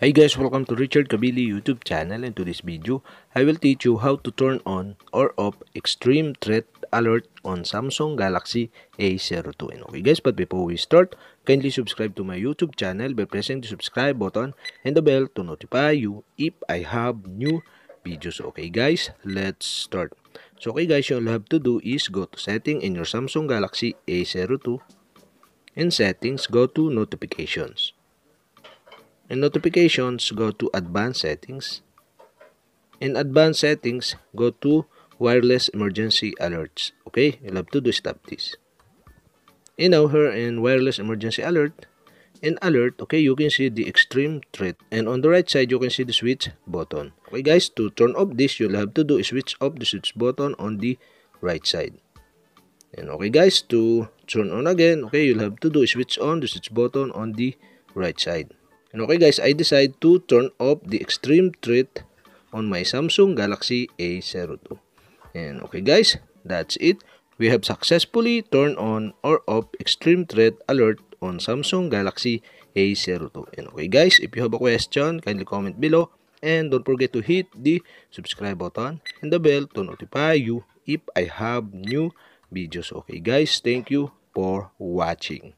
Hi guys, welcome to Richard Cabile YouTube channel, and to this video, I will teach you how to turn on or off extreme threat alert on Samsung Galaxy A02. And okay guys, but before we start, kindly subscribe to my YouTube channel by pressing the subscribe button and the bell to notify you if I have new videos. Okay guys, let's start. So okay guys, all you have to do is go to setting in your Samsung Galaxy A02. In settings, go to notifications. In notifications, go to advanced settings. In advanced settings, go to wireless emergency alerts. Okay, you'll have to do stop this. And now here in wireless emergency alert, in alert, okay, you can see the extreme threat. And on the right side, you can see the switch button. Okay guys, to turn off this, you'll have to do is switch off the switch button on the right side. And okay guys, to turn on again, okay, you'll have to do is switch on the switch button on the right side. And okay guys, I decide to turn off the extreme threat on my Samsung Galaxy A02. And okay guys, that's it. We have successfully turned on or off extreme threat alert on Samsung Galaxy A02. And okay guys, if you have a question, kindly comment below. And don't forget to hit the subscribe button and the bell to notify you if I have new videos. Okay guys, thank you for watching.